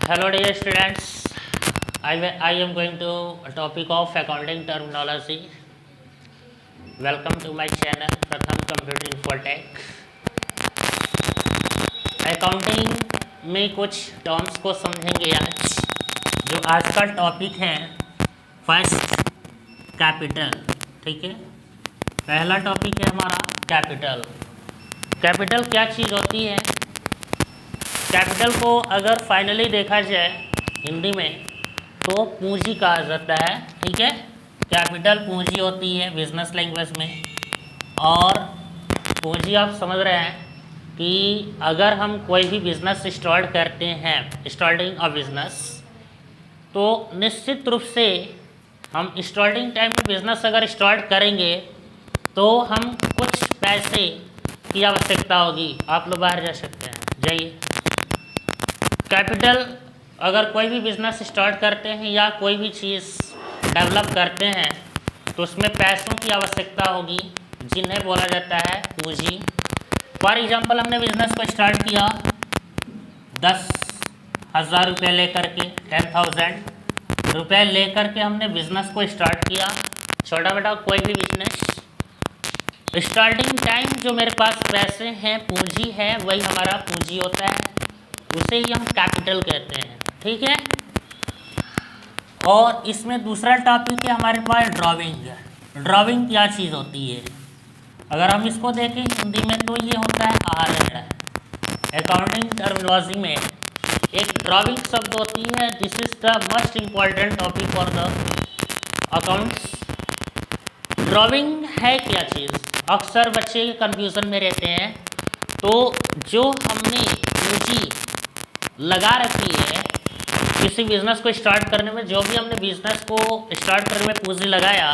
Hello dear students, I am going to a topic of accounting terminology. Welcome to my channel Pratham Computer Infotech. Accounting में कुछ terms को समझेंगे आज। जो आज का टॉपिक है फर्स्ट कैपिटल। ठीक है, पहला टॉपिक है हमारा कैपिटल। कैपिटल क्या चीज़ होती है? कैपिटल को अगर फाइनली देखा जाए हिंदी में तो पूंजी कहा जाता है। ठीक है, कैपिटल पूंजी होती है बिजनेस लैंग्वेज में। और पूंजी आप समझ रहे हैं कि अगर हम कोई भी बिज़नेस स्टार्ट करते हैं, स्टार्टिंग अ बिज़नेस, तो निश्चित रूप से हम स्टार्टिंग टाइम में बिज़नेस अगर स्टार्ट करेंगे तो हम कुछ पैसे की आवश्यकता होगी। आप लोग बाहर जा सकते हैं, जाइए। कैपिटल अगर कोई भी बिज़नेस स्टार्ट करते हैं या कोई भी चीज़ डेवलप करते हैं तो उसमें पैसों की आवश्यकता होगी, जिन्हें बोला जाता है पूंजी। फॉर एग्जांपल, हमने बिज़नेस को स्टार्ट किया 10,000 रुपये लेकर के, 10,000 रुपये लेकर के हमने बिज़नेस को स्टार्ट किया। छोटा बेटा कोई भी बिजनेस स्टार्टिंग टाइम जो मेरे पास पैसे हैं, पूंजी है, वही हमारा पूंजी होता है, उसे ही हम कैपिटल कहते हैं। ठीक है, और इसमें दूसरा टॉपिक है हमारे पास ड्राइंग। ड्राइंग क्या चीज़ होती है? अगर हम इसको देखें हिंदी में तो ये होता है आहरण। अकाउंटिंग टर्मिनोलॉजी में एक ड्राइंग शब्द होती है। This is the most important topic for the accounts. Drawing है क्या चीज़? अक्सर बच्चे कन्फ्यूज़न में रहते हैं। तो जो हमने पूंजी लगा रखी है किसी बिज़नेस को स्टार्ट करने में, जो भी हमने बिज़नेस को स्टार्ट करने में पूंजी लगाया,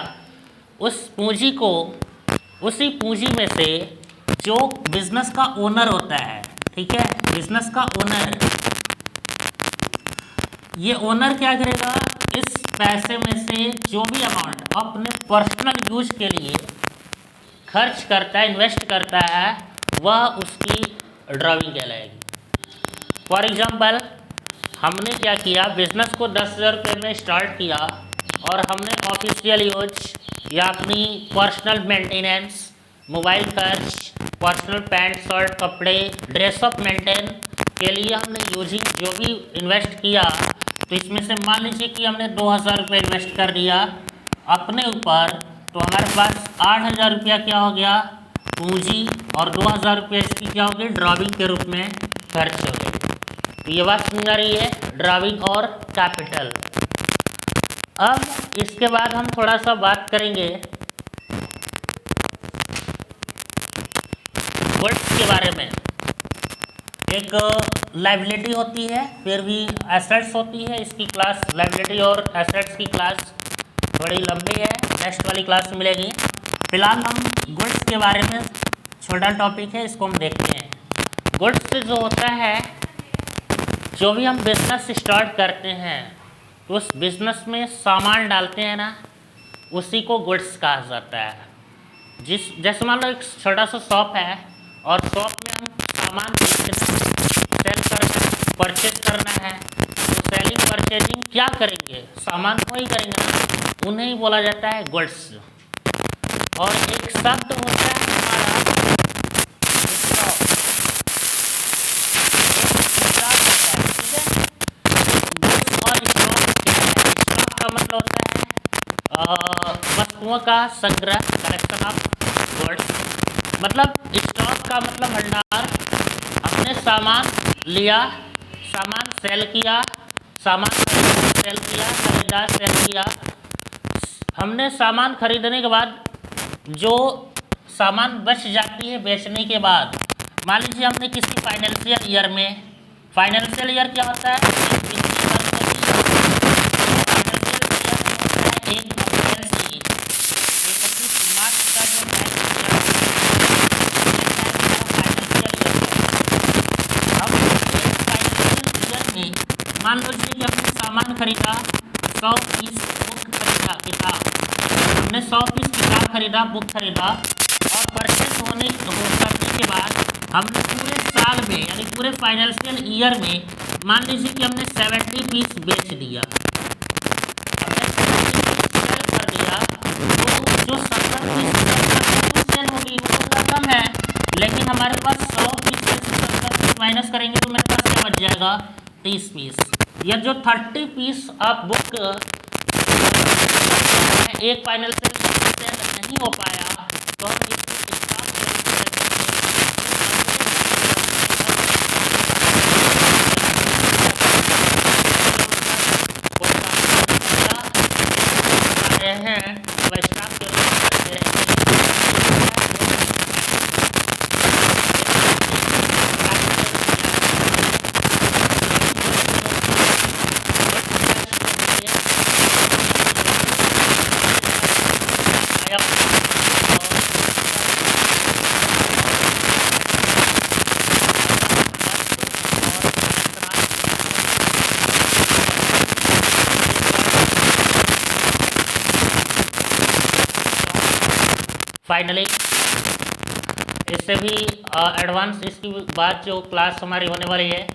उस पूंजी को, उसी पूंजी में से जो बिज़नेस का ओनर होता है, ठीक है, बिज़नेस का ओनर, ये ओनर क्या करेगा? इस पैसे में से जो भी अमाउंट अपने पर्सनल यूज के लिए खर्च करता है, इन्वेस्ट करता है, वह उसकी ड्राइंग कहलाएगी। फॉर एग्जांपल, हमने क्या किया, बिज़नेस को 10,000 रुपये में स्टार्ट किया और हमने ऑफिशियल यूज या अपनी पर्सनल मेंटेनेंस, मोबाइल खर्च, पर्सनल पैंट शर्ट कपड़े, ड्रेसअप मेंटेन के लिए हमने यूजिंग जो भी इन्वेस्ट किया, तो इसमें से मान लीजिए कि हमने 2,000 रुपये इन्वेस्ट कर दिया अपने ऊपर, तो हमारे पास 8,000 रुपया क्या हो गया? पूंजी, और 2,000 रुपये इसकी क्या हो गई? ड्राइंग के रूप में खर्च हो गई। तो ये बात समझ आ रही है, ड्राइंग और कैपिटल। अब इसके बाद हम थोड़ा सा बात करेंगे गुड्स के बारे में। एक लायबिलिटी होती है, फिर भी एसेट्स होती है। इसकी क्लास, लायबिलिटी और एसेट्स की क्लास थोड़ी लंबी है, नेक्स्ट वाली क्लास में मिलेगी। फिलहाल हम गुड्स के बारे में, छोटा टॉपिक है, इसको हम देखते हैं। गुड्स जो होता है, जो भी हम बिज़नेस स्टार्ट करते हैं तो उस बिज़नेस में सामान डालते हैं ना, उसी को गुड्स कहा जाता है। जैसे मान लो एक छोटा सा शॉप है और शॉप में हम सामान बेचना, सेल करना, परचेज करना है, तो सेलिंग परचेजिंग क्या करेंगे? सामान को ही करेंगे ना, उन्हें ही बोला जाता है गुड्स। और एक शब्द होता है हमारा स्टॉक। मतलब होता है वस्तुओं का संग्रह, कलेक्शन ऑफ गुड्स। मतलब स्टॉक का मतलब भंडार। हमने सामान लिया, सामान सेल किया, सामान सेल किया, खरीदा, सेल किया। हमने सामान खरीदने के बाद जो सामान बच जाती है बेचने के बाद, मान लीजिए हमने किसी फाइनेंशियल ईयर में, फाइनेंशियल ईयर क्या होता है? एक वैकेंसी, 31 मार्च का जो फाइनेंशियल ईयर में मान लीजिए कि हमने सामान खरीदा 100 पीस, बुक खरीदा, किताब, हमने 100 पीस किताब खरीदा, बुक खरीदा, और परचेस करने के बाद हमने पूरे साल में यानी पूरे फाइनेंशियल ईयर में मान लीजिए कि हमने 70 पीस बेच दिया, हमने 70 पीस सेल कर दिया, तो जो 70 पीस सेल होगी वो तो रकम है, लेकिन हमारे पास 100 पीस में से 70 पीस माइनस करेंगे तो मेरे पास क्या बच जाएगा, 30 पीस। या जो 30 पीस आप बुक एक फाइनेंशियल सेल नहीं हो पाया तो हम इसको हैं वह स्टाफ के रूप में फाइनली इससे भी एडवांस इसकी बाद जो क्लास हमारी होने वाली है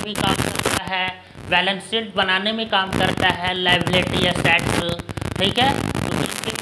भी काम करता है, बैलेंस शीट बनाने में काम करता है, लायबिलिटी एसेट्स, ठीक है। तो इसके